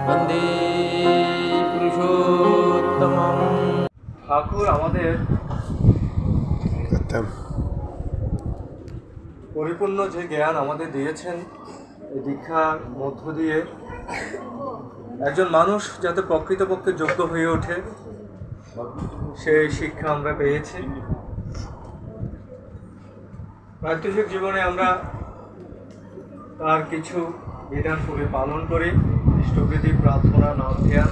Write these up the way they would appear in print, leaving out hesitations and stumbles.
বন্দে পুরুষোত্তমম। ঠাকুর আমাদের পরিপূর্ণ যে জ্ঞান আমাদের দিয়েছেন, এই দীক্ষার মধ্য দিয়ে একজন মানুষ যাতে প্রকৃতপক্ষে যোগ্য হয়ে ওঠে, সেই শিক্ষা আমরা পেয়েছি। প্রাত্যহিক জীবনে আমরা তার কিছু বিধান করে পালন করি, ইষ্টবিধি, প্রার্থনা, নাম ধ্যান।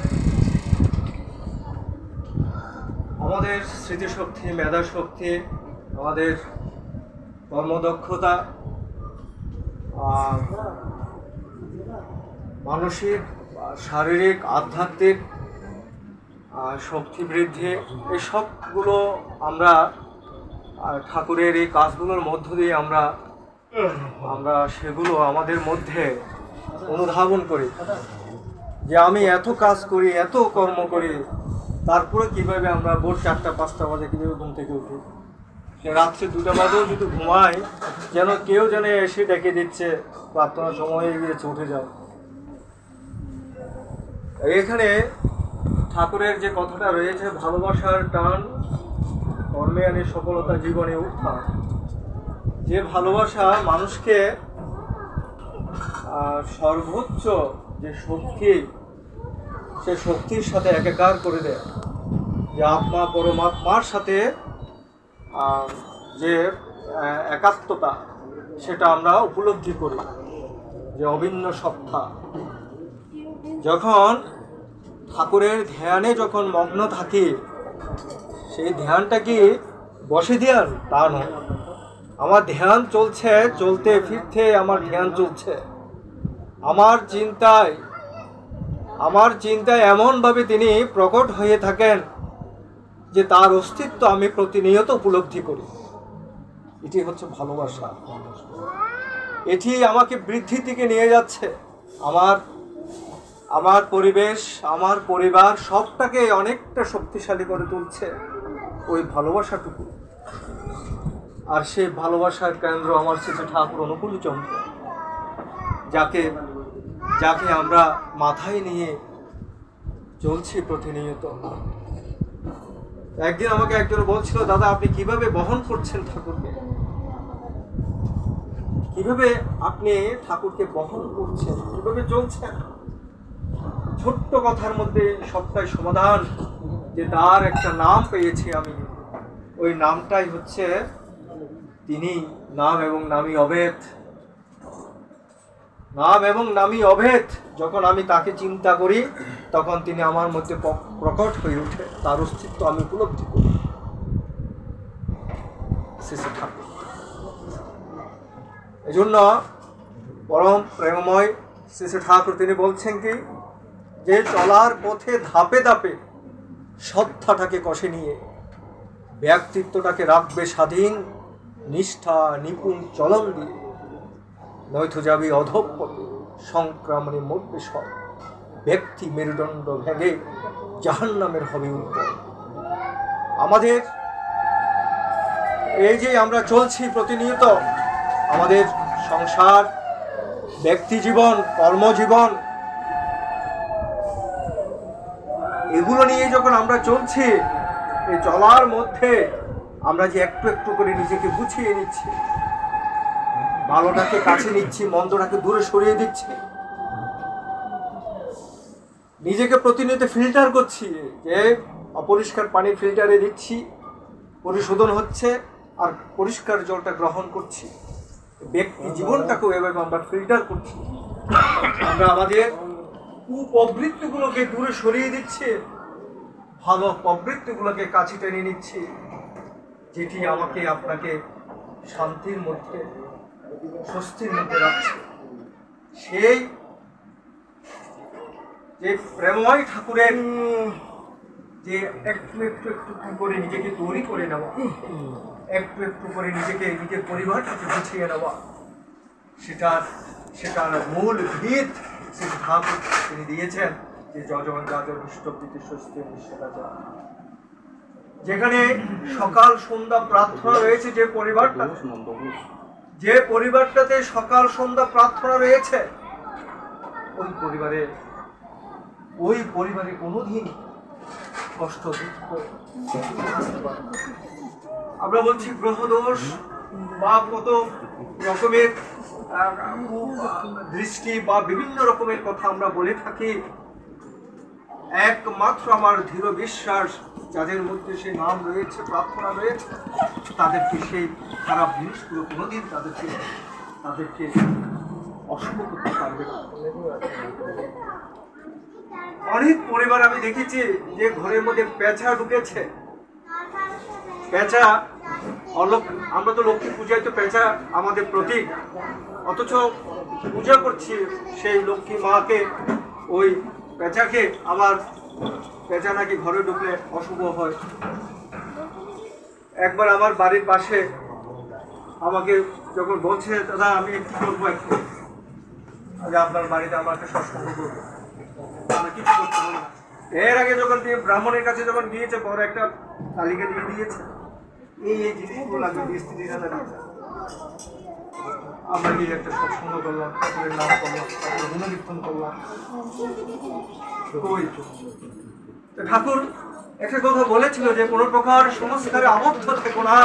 আমাদের স্মৃতিশক্তি, মেধাশক্তি, আমাদের কর্মদক্ষতা, মানসিক, শারীরিক, আধ্যাত্মিক শক্তি বৃদ্ধি, এই সবগুলো আমরা ঠাকুরের এই কাজগুলোর মধ্য দিয়ে আমরা সেগুলো আমাদের মধ্যে অনুধাবন করি যে আমি এত কাজ করি, এত কর্ম করি, তারপরে কীভাবে আমরা ভোর 4টা-5টা বাজে কীভাবে ঘুম থেকে উঠি, রাত্রে 2টা বাজেও যদি ঘুমাই যেন কেউ যেন এসে ডেকে দিচ্ছে প্রার্থনার সময় হয়ে গিয়েছে, উঠে যাও। এখানে ঠাকুরের যে কথাটা রয়েছে, ভালোবাসার টান কর্মে আনে সফলতা, জীবনে উত্থান। যে ভালোবাসা মানুষকে সর্বোচ্চ যে শক্তি, সে শক্তির সাথে একাকার করে দেয়, যে আত্মা পরমাত্মার সাথে যে একাত্মতা, সেটা আমরা উপলব্ধি করি, যে অভিন্ন সত্তা। যখন ঠাকুরের ধ্যানে যখন মগ্ন থাকি, সেই ধ্যানটা কি বসে ধ্যান? তা নয়। আমার ধ্যান চলছে, চলতে ফিরতে আমার ধ্যান চলছে। আমার চিন্তায় এমনভাবে তিনি প্রকট হয়ে থাকেন যে তার অস্তিত্ব আমি প্রতিনিয়ত উপলব্ধি করি। এটি হচ্ছে ভালোবাসা। এটি আমাকে বৃদ্ধির দিকে নিয়ে যাচ্ছে। আমার পরিবেশ, আমার পরিবার সবটাকে অনেকটা শক্তিশালী করে তুলছে ওই ভালোবাসাটুকু। আর সেই ভালোবাসার কেন্দ্র আমার শ্রী ঠাকুর অনুকূলচন্দ্র, যাকে আমরা মাথায় নিয়ে চলছি প্রতিনিয়ত। একদিন আমাকে একজন বলছিল, দাদা আপনি কিভাবে বহন করছেন ঠাকুরকে, কিভাবে আপনি ঠাকুরকে বহন করছেন, কিভাবে চলছেন? ছোট্ট কথার মধ্যে সবটাই সমাধান, যে তার একটা নাম পেয়েছি আমি, ওই নামটাই হচ্ছে তিনি। নাম এবং নামই অভেদ। নাম এবং নামই অভেদ। যখন আমি তাকে চিন্তা করি, তখন তিনি আমার মধ্যে প্রকট হয়ে ওঠে, তার অস্তিত্ব আমি উপলব্ধি করি। এই জন্য পরম প্রেমময় শ্রী শ্রী ঠাকুর তিনি বলছেন কি, যে চলার পথে ধাপে ধাপে সত্তাটাকে কষে নিয়ে ব্যক্তিত্বটাকে রাখবে স্বাধীন, নিষ্ঠা নিপুণ চলন দিয়ে, নয়তো যাবি অধঃপতনে, সংক্রামণে মরবে সব, ব্যক্তি মেরুদণ্ড ভেঙে জাহান্নামের হবে উদ্ভব। আমাদের এই যে আমরা চলছি প্রতিনিয়ত, আমাদের সংসার, ব্যক্তি জীবন, কর্মজীবন, এগুলো নিয়ে যখন আমরা চলছি, এই চলার মধ্যে আমরা যে একটু একটু করে নিজেকে গুছিয়ে নিচ্ছি, ভালোটাকে কাছে নিচ্ছি, মন্দটাকে দূরে সরিয়ে দিচ্ছি, নিজেকে প্রতিনিয়ত ফিল্টার করছি, যে অপরিষ্কার পানি ফিল্টারে দিচ্ছি, পরিশোধন হচ্ছে, আর পরিষ্কার জলটা গ্রহণ করছি। ব্যক্তি জীবনটাকেও এভাবে আমরা ফিল্টার করছি। আমরা আমাদের কুপ্রবৃত্তিগুলোকে দূরে সরিয়ে দিচ্ছি, ভালো প্রবৃত্তিগুলোকে কাছে টেনে নিচ্ছি, যেটি আমাকে আপনাকে শান্তির মধ্যে, স্বস্তির মধ্যে রাখছে। সেই যে প্রেমময় ঠাকুরের যে একটু একটু একটু করে নিজেকে তৈরি করে নেওয়া, একটু একটু করে নিজের পরিবারটাকে গুছিয়ে নেওয়া, সেটার মূল ভিত শ্রী ঠাকুর তিনি দিয়েছেন, যে যজন যাজন ইষ্টপ্রীতি স্বস্তি নিঃসেবা। যেখানে সকাল সন্ধ্যা প্রার্থনা রয়েছে, যে পরিবারটাতে সকাল সন্ধ্যা প্রার্থনা রয়েছে, ওই পরিবারে ওই পরিবারে কোনোদিন কষ্ট দুঃখ আসতে পারে না। আমরা বলছি গ্রহদোষ বা কত রকমের দৃষ্টি বা বিভিন্ন রকমের কথা আমরা বলে থাকি। একমাত্র আমার দৃঢ় বিশ্বাস, যাদের মধ্যে সেই নাম রয়েছে, প্রার্থনা রয়েছে, তাদেরকে সেই খারাপ জিনিসগুলো কোনোদিন তাদেরকে অশুভ করতে পারবে না। অনেক পরিবার আমি দেখেছি যে ঘরের মধ্যে পেঁচা ঢুকেছে। পেঁচা, আমরা তো লক্ষ্মী পূজায় তো পেঁচা আমাদের প্রতীক, অথচ পূজা করছি সেই লক্ষ্মী মাকে, ওই পেঁচাকে আবার পেঁচা নাকি ঘরে ঢুকলে অশুভ হয়। একবার আমার বাড়ির পাশে আমাকে যখন বলছে, দাদা আমি কি করবো একটু, আপনার বাড়িতে আমাকে সৎসঙ্গ করবো, কিছু করতে হবে না। এর আগে যখন তিনি ব্রাহ্মণের কাছে যখন গিয়েছে, বড় একটা তালিকা দিয়ে দিয়েছে, এই জিনিসগুলো লাগবে, স্ত্রীরা দিয়েছে। আমরা গিয়ে একটা সৎসঙ্গ করলাম, ঠাকুরের নাম করলাম, ঠাকুরের গুণকীর্তন করলাম। ঠাকুর একটা কথা বলেছিল যে কোনো প্রকার সংস্কারে আবদ্ধ থেকো না,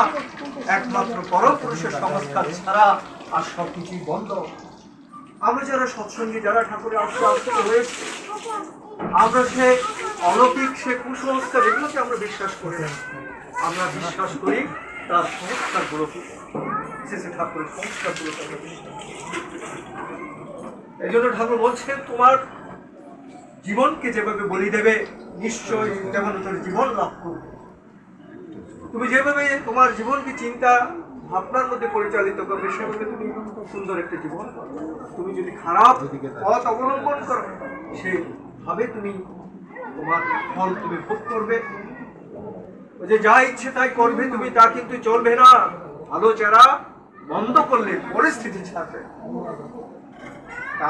একমাত্র পরপুরুষের সংস্কার ছাড়া আর সবকিছুই বন্ধ। আমরা যারা সৎসঙ্গী, যারা ঠাকুরের আশ্রয় হয়েছে, আমরা সে অলৌকিক, সে কুসংস্কার, এগুলোকে আমরা বিশ্বাস করি না। আমরা বিশ্বাস করি তার সংস্কারগুলোকে, ঠাকুরের সংস্কারগুলোকে। এই জন্য ঠাকুর বলছে, তোমার জীবনকে যেভাবে বলি দেবে, নিশ্চয়ই তেমন তোর জীবন লাভ করবে। তুমি যেভাবে তোমার জীবনকে চিন্তা ভাবনার মধ্যে পরিচালিত করবে, সেভাবে তুমি সুন্দর একটা জীবন পাবে। তুমি যদি খারাপ পথ অবলম্বন করো, সেভাবে তুমি তোমার ফল তুমি ভোগ করবে। যে যা ইচ্ছে তাই করবে তুমি, তা কিন্তু চলবে না। ভালো চারা বন্ধ করলে পরিস্থিতি ছাড়বে।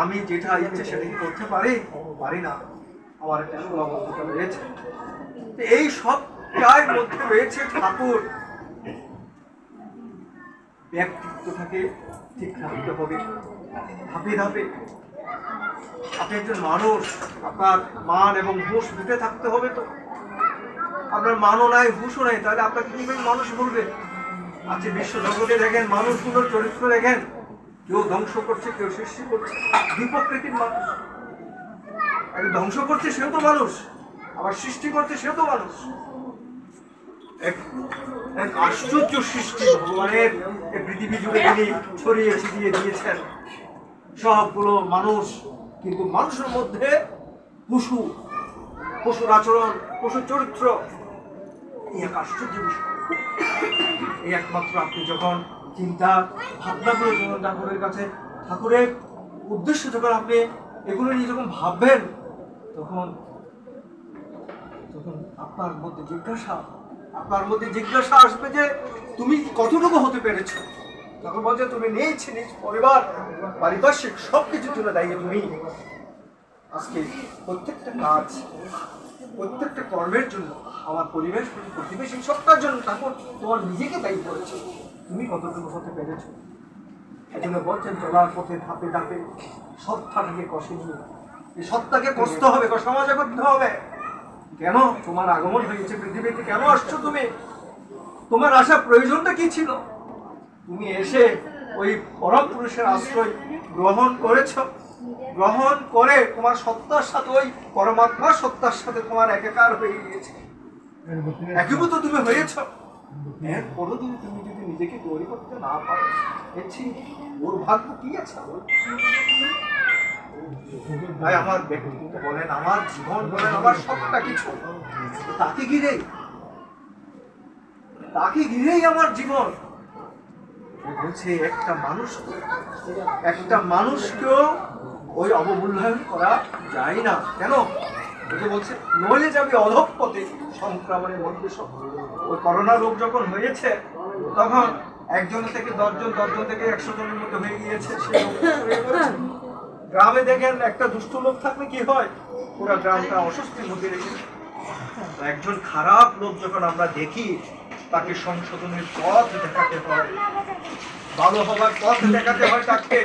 আমি যেটা ইচ্ছে সেটা কি করতে পারি না, আমার একটা সীমাবদ্ধতা রয়েছে। এই সবটার মধ্যে রয়েছে ঠাকুর। ব্যক্তিত্বটাকে ঠিক রাখতে হবে ধাপে ধাপে। আপনি একজন মানুষ, আপনার মান এবং হুঁশ দুটো থাকতে হবে। তো আপনার মানও নাই, হুঁশও নাই, তাহলে আপনাকে কিভাবে মানুষ বলবে? আজকে বিশ্ব জগতে দেখেন, মানুষগুলোর চরিত্র দেখেন, কেউ ধ্বংস করছে, কেউ সৃষ্টি করছে। দ্বিপ্রকৃতির মানুষ, ধ্বংস করছে সেও তো মানুষ, আবার সৃষ্টি করছে সেও তো মানুষ। এক আশ্চর্য সৃষ্টি ভগবানের পৃথিবী জুড়ে তিনি ছড়িয়ে ছিটিয়ে দিয়েছেন সবগুলো মানুষ। কিন্তু মানুষের মধ্যে পশুর আচরণ, পশুর চরিত্র, এই এক আশ্চর্য বিষয়। এই একমাত্র আপনি যখন চিন্তা ভাবনাগুলো যখন ঠাকুরের কাছে, ঠাকুরের উদ্দেশ্য যখন আপনি এগুলো নিয়ে যখন ভাববেন, তখন আপনার মধ্যে জিজ্ঞাসা আসবে যে তুমি কতটুকু হতে পেরেছ। তখন বলছে, তুমি নিজ পরিবার, পারিপার্শ্বিক সবকিছুর জন্য দায়ী তুমি। আজকে প্রত্যেকটা কাজ, প্রত্যেকটা কর্মের জন্য, আমার পরিবেশ প্রতিবেশী সবটার জন্য ঠাকুর তোমার নিজেকে দায়ী করেছে। তুমি কতটুকু হতে পেরেছ। এই জন্য বলছেন, চলার পথে ধাপে ধাপে সত্তাটাকে কষে নিয়ে, এই সত্তাকে কষতে হবে, সমাজে করতে হবে। কেন তোমার আগমন হয়েছে পৃথিবীতে? কেন আসছো তুমি? তোমার আসা প্রয়োজনটা কি ছিল? তুমি এসে ওই পরম পুরুষের আশ্রয় গ্রহণ করেছ, গ্রহণ করে তোমার সত্তার সাথে, ওই পরমাত্মার সত্তার সাথে তোমার একাকার হয়ে গিয়েছে, একীভূত তুমি হয়েছ। এরপরও তুমি যদি নিজেকে তৈরি করতে না পারো, ওর ভাগ্য কি আছে? তাই আমার ব্যক্তিত্ব বলেন, আমার জীবন বলেন, আমার সবটা কিছু তাকে ঘিরেই আমার জীবন। বলছে, একটা মানুষকেও ওই অবমূল্যায়ন করা যায় না। কেন? বলছে, নইলে যাবে অধঃপথে সংক্রমণের মধ্যে। ওই করোনা রোগ যখন হয়েছে, তখন একজন থেকে 10 জন, 10 জন থেকে 100 জনের মধ্যে হয়ে গিয়েছে। গ্রামে দেখেন, একটা দুষ্ট লোক থাকলে কি হয়, পুরো গ্রামটা অস্বস্তির মধ্যে রেখে। একজন খারাপ লোক যখন আমরা দেখি, তাকে সংশোধনের পথ দেখাতে হয়, ভালো হবার পথ দেখাতে হয় তাকে।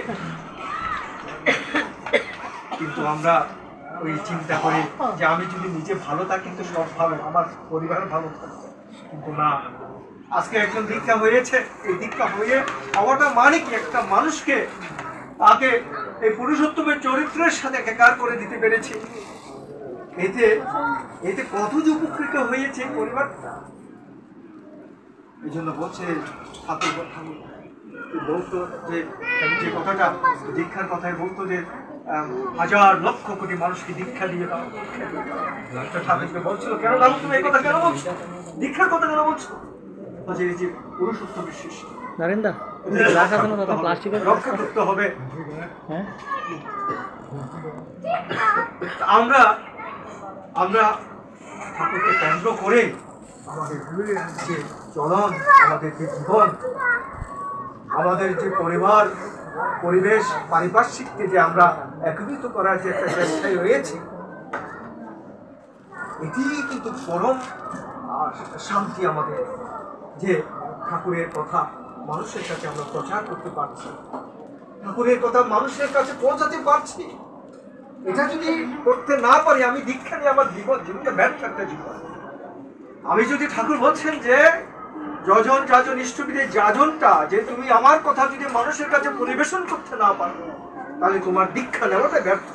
কিন্তু আমরা ওই চিন্তা করি যে আমি যদি নিজে ভালো থাকি কিন্তু সব ভালো, আমার পরিবার ভালো থাকবে। কিন্তু না, আজকে একজন দীক্ষা হয়েছে, এই দীক্ষা হয়ে হওয়াটা মানে কি, একটা মানুষকে তাকে এই পুরুষোত্তমের চরিত্রের সাথে একাকার করে দিতে পেরেছি। এতে এতে কত যে উপকৃত হয়েছে পরিবারটা। এই জন্য বলছে ঠাকুর বলতো যে যে কথাটা দীক্ষার কথায় বলতো যে হাজার লক্ষ কোটি মানুষকে দীক্ষা দিয়ে দাও। ঠাকুরকে বলছিল, কেন দাও তুমি এই কথা কেন বলছো, দীক্ষার কথা কেন বলছো? যে পুরুষোত্তমের শিষ্য রক্ষা করতে হবে। আমরা আমরা ঠাকুরকে কেন্দ্র করে আমাদের যে চলন, আমাদের যে জীবন, আমাদের যে পরিবার পরিবেশ পারিপার্শ্বিককে যে আমরা একীভূত করার যে একটা চেষ্টায় রয়েছে, এটি কিন্তু পরম শান্তি আমাদের, যে ঠাকুরের কথা মানুষের কাছে আমরা প্রচার করতে পারছি, ঠাকুরের কথা মানুষের কাছে পৌঁছাতে পারছি। এটা যদি করতে না পারি, আমি দীক্ষা নিয়ে আমার জীবনটা ব্যর্থ একটা জীবন। আমি যদি, ঠাকুর বলছেন যে যজন যাজন ইষ্টবিদে যাজনটা, যে তুমি আমার কথা যদি মানুষের কাছে পরিবেশন করতে না পারো, তাহলে তোমার দীক্ষা নেওয়াটা ব্যর্থ,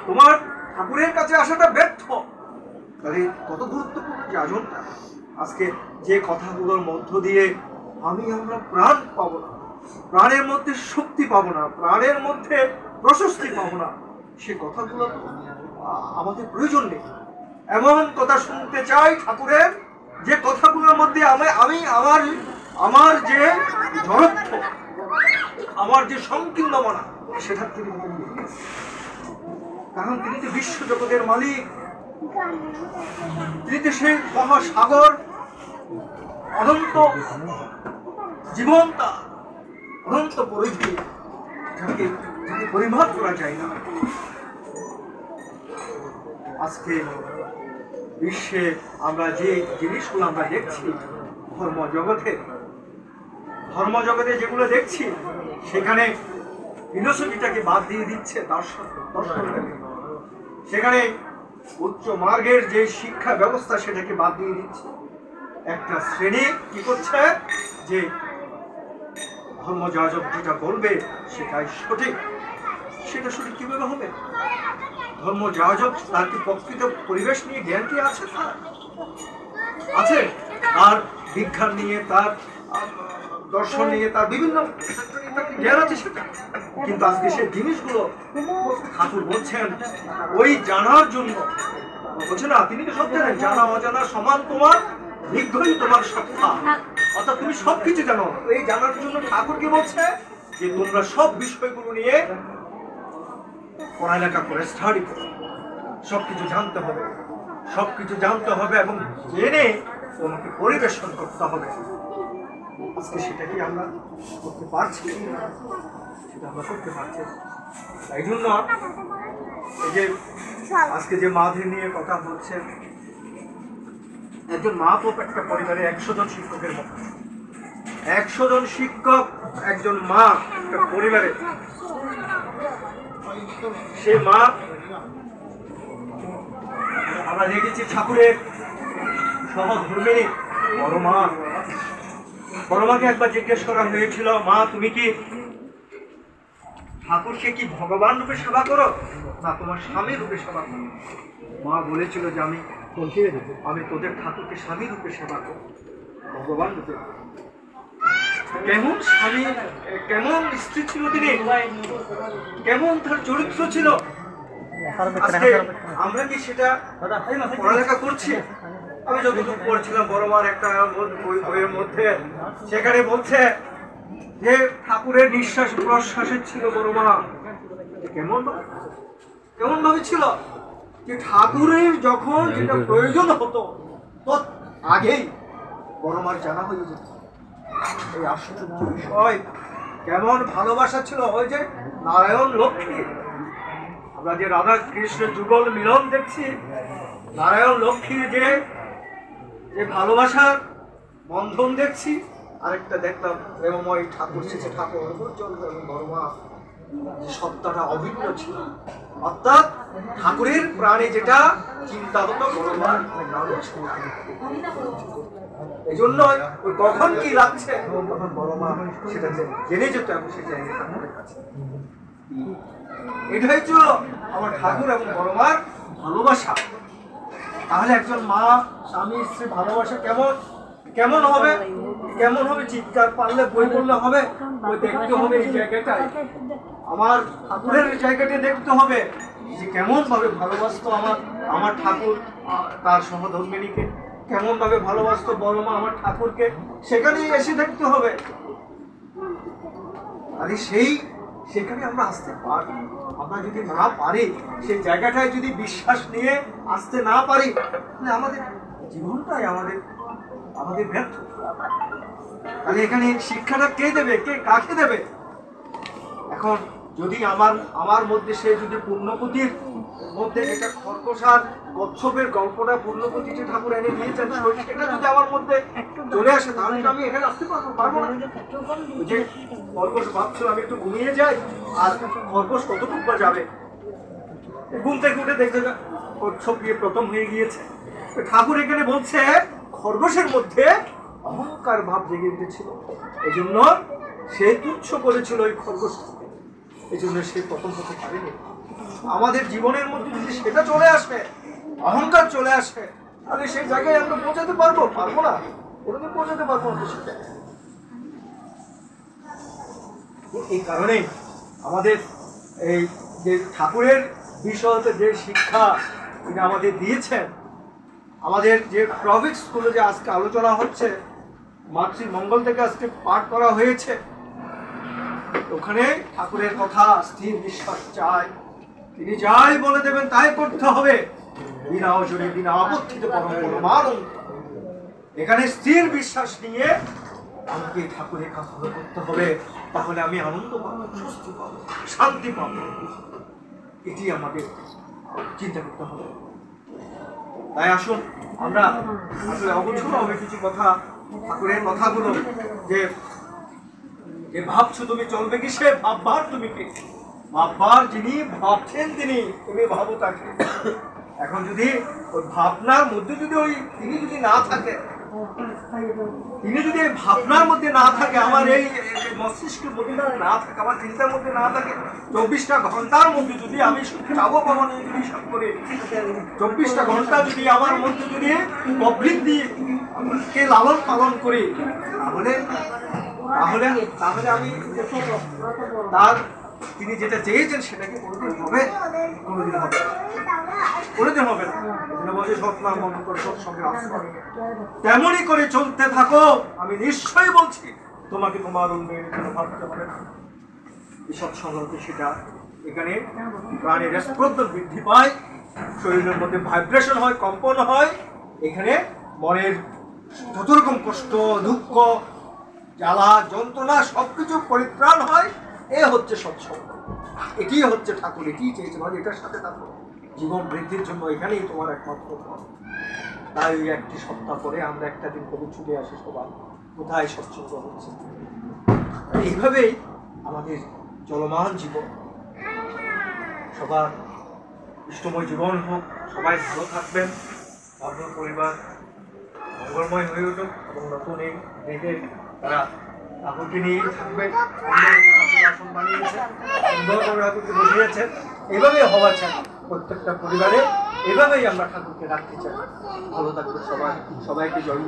তোমার ঠাকুরের কাছে আসাটা ব্যর্থ। তাহলে কত গুরুত্বপূর্ণ যাজনটা। আজকে যে কথাগুলোর মধ্য দিয়ে আমরা প্রাণ পাবো না, প্রাণের মধ্যে শক্তি পাবো না, প্রাণের মধ্যে প্রশস্তি পাবো না, সে কথাগুলো আমাদের প্রয়োজন নেই। এমন কথা শুনতে চাই ঠাকুরের, যে কথাগুলোর মধ্যে আমি আমার যে জড়ত্ব, আমার যে সংকীর্ণ মনা, সেটা তিনি, কারণ তিনি তো বিশ্ব জগতের মালিক, তিনি তো সেই মহাসাগর, অনন্ত জীবনটা, অনন্ত পরিধি, যাকে পরিমাপ করা যায় না। আজকে বিশ্বে আমরা যে জিনিসগুলো আমরা দেখছি, ধর্মজগতে যেগুলো দেখছি, সেখানে ফিলোসফিটাকে বাদ দিয়ে দিচ্ছে, দর্শনটাকে, সেখানে উচ্চ মার্গের যে শিক্ষা ব্যবস্থা সেটাকে বাদ দিয়ে দিচ্ছে। একটা শ্রেণী কি করছে, যে ধর্মযাজক যেটা বলবে সেটাই সঠিক। সেটা সঠিক কিভাবে হবে? ধর্মযাজক তার কি প্রকৃত পরিবেশ নিয়ে জ্ঞান কি আছে? আছে, তার বিজ্ঞান নিয়ে, তার দর্শন নিয়ে, তার বিভিন্ন জ্ঞান আছে সেটা। কিন্তু আজকে সেই জিনিসগুলো ঠাকুর বলছেন ওই জানার জন্য বলছে না, তিনি তো সব জানেন, জানা অজানা সমান তোমার নিগ্রহই তোমার সত্তা, অর্থাৎ তুমি সবকিছু জানো। এই জানার জন্য ঠাকুর কি বলছে, যে তোমরা সব বিষয়গুলো নিয়ে পড়ালেখা করে স্টাডি করো, সবকিছু জানতে হবে, সবকিছু জানতে হবে এবং জেনে তোমাকে পরিবেশন করতে হবে। আজকে সেটা কি আমরা করতে পারছি? সেটা আমরা করতে পারছি। এই জন্য এই যে আজকে যে মাদের নিয়ে কথা হচ্ছে, একজন মা তো একটা পরিবারে 100 জন শিক্ষকের মতো, 100 জন শিক্ষক, একজন মা একটা পরিবারে, সে মা আমরা দেখেছি ঠাকুরের সহধর্মিণী বড় মাকে একবার জিজ্ঞেস করা হয়েছিল, মা তুমি কি ঠাকুরকে কি ভগবান রূপে সেবা করো না তোমার স্বামী রূপে সেবা করো? মা বলেছিল যে আমি তোদের ঠাকুরকে স্বামী রূপে সেবা করি, ভগবান রূপে। কেমন স্বামী, কেমন স্ত্রী ছিল তিনি, কেমন তার চরিত্র ছিল। আজকে আমরা কি সেটা পড়ালেখা করছি? আমি যতটুকু পড়ছিলাম বড় মার একটা বইয়ের মধ্যে, সেখানে বলছে যে ঠাকুরের নিঃশ্বাস প্রশ্বাসের ছিল বড় মা কেমন ভাবে ছিল, যে ঠাকুরের যখন যেটা প্রয়োজন হতো তত আগেই বড় মার জানা হয়ে যেত। এই আশ্চর্য বিষয়, কেমন ভালোবাসা ছিল। ওই যে নারায়ণ লক্ষ্মী, আমরা যে রাধা কৃষ্ণের যুগল মিলন দেখছি, নারায়ণ লক্ষ্মীর যে ভালোবাসার বন্ধন দেখছি, আরেকটা দেখলাম প্রেমময় ঠাকুর শেষে ঠাকুর বড় মা যে সত্তাটা অভিন্ন ছিল, অর্থাৎ ঠাকুরের প্রাণে যেটা চিন্তা হতো বড়মার এই জন্য কখন কি লাগছে তখন বড়মা সেটা জেনে যেত এবং সেটা ঠাকুরের কাছে। এটাই ছিল আমার ঠাকুর এবং বড়মার ভালোবাসা। তাহলে একজন মা স্বামী স্ত্রী ভালোবাসা কেমন কেমন হবে? কেমন হবে? চিৎকার পারলে বই বললে হবে? ওই দেখতে হবে এই জায়গাটায়, আমার ঠাকুরের জায়গাটা দেখতে হবে যে কেমন ভাবে ভালোবাসতো আমার ঠাকুর তার সহধর্মিণীকে, কেমন ভাবে ভালোবাসতো বড় মা আমার ঠাকুরকে, সেখানেই এসে দেখতে হবে। আরে সেখানে আমরা আসতে পারি। আমরা যদি না পারি, সেই জায়গাটায় যদি বিশ্বাস নিয়ে আসতে না পারি, তাহলে আমাদের জীবনটাই আমাদের ব্যর্থ। তাহলে এখানে শিক্ষাটা কে দেবে? কে কাকে দেবে? এখন যদি আমার মধ্যে সে যদি পূর্ণপতির মধ্যে এটা খরগোশার কচ্ছপের গল্পটা পূর্ণপতি যে ঠাকুর এনে দিয়েছেন, সেটা যদি আমার মধ্যে চলে আসে, তাহলে আমি এখানে আসতে পারবো না। যে খরগোশ ভাবছিল আমি একটু ঘুমিয়ে যাই, আর খরগোশ কতটুকু বা যাবে, ঘুম থেকে উঠে দেখতে কচ্ছপ গিয়ে প্রথম হয়ে গিয়েছে। ঠাকুর এখানে বলছে খরগোশের মধ্যে অহংকার ভাব জেগে উঠেছিল, এই জন্য সে তুচ্ছ করেছিল ওই খরগোশকে, এই জন্য সে প্রথম হতে পারেনি। আমাদের জীবনের মধ্যে যদি সেটা চলে আসে, অহংকার চলে আসে, তাহলে সেই জায়গায় আমরা পৌঁছাতে পারবো না, কোনোদিন পৌঁছাতে পারবো না। এই কারণে আমাদের এই যে ঠাকুরের বিষয়তে যে শিক্ষা তিনি আমাদের দিয়েছেন, আমাদের যে প্রভিক স্কুলে যে আজকে আলোচনা হচ্ছে, মাতৃমঙ্গল থেকে আজকে পাঠ করা হয়েছে, ওখানে ঠাকুরের কথা স্থির বিশ্বাস চাই, তিনি যাই বলে দেবেন তাই করতে হবে, বিনা অজরে বিনা আপত্তিতে পরমানন্দ। এখানে স্থির বিশ্বাস নিয়ে আমাকে ঠাকুরের কাজ করতে হবে, তাহলে আমি আনন্দ পাবো, স্বস্তি পাবো, শান্তি পাবো। এটি আমাদের চিন্তা করতে হবে। তাই আসুন আমরা আসলে অবশ্যই হবে কিছু কথা, ঠাকুরের কথাগুলো, যে ভাবছো তুমি চলবে কি, সে ভাববার তুমি কি, ভাববার যিনি ভাবছেন তুমি ভাবো তাকে। এখন যদি ওই ভাবনার মধ্যে যদি তিনি যদি না থাকে, তিনি যদি ভাবনার মধ্যে না থাকে, আমার এই মস্তিষ্কের মধ্যে না থাকে, আমার চিন্তার মধ্যে না থাকে, 24টা ঘন্টার মধ্যে যদি আমি যাবো ভবনে যদি হিসাব করে 24টা ঘন্টা যদি আমার মধ্যে যদি প্রবৃত্তি কে লালন পালন করি, তাহলে আমি তার তিনি যেটা চেয়েছেন সেটাকে কোনোদিন হবে তেমনই করে চলতে থাকো, আমি নিশ্চয়ই বলছি তোমাকে তোমার উন্নয়নের জন্য ভাবতে হবে না। এই সৎসঙ্গতে সেটা এখানে প্রাণের স্পন্দন বৃদ্ধি পায়, শরীরের মধ্যে ভাইব্রেশন হয়, কম্পন হয়, এখানে মনের যত রকম কষ্ট দুঃখ জ্বালা যন্ত্রণা সবকিছু পরিত্রাণ হয়। এ হচ্ছে সৎসঙ্গ, এটি হচ্ছে ঠাকুর এটি চেয়েছে, এটার সাথে থাকো জীবন বৃদ্ধির জন্য, এখানেই তোমার একমাত্র পথ। তাই ওই একটি সপ্তাহ পরে আমরা একটা দিন কবি ছুটে আসি, সবাই কোথায় সৎসঙ্গ হচ্ছে। এইভাবেই আমাদের চলমান জীবন, সবার ইষ্টময় জীবন হোক, সবাই ভালো থাকবেন, আপনার পরিবার মঙ্গলময় হয়ে উঠুক, এবং নতুন এই দেশে তারা ঠাকুরকে নিয়েই থাকবেন, আসন বানিয়েছেন, সুন্দরভাবে ঠাকুরকে বসিয়েছেন। এভাবেই হওয়া চাই প্রত্যেকটা পরিবারে, এভাবেই আমরা ঠাকুরকে রাখতে চাই। ভালো থাকবে সবাইকে জয়।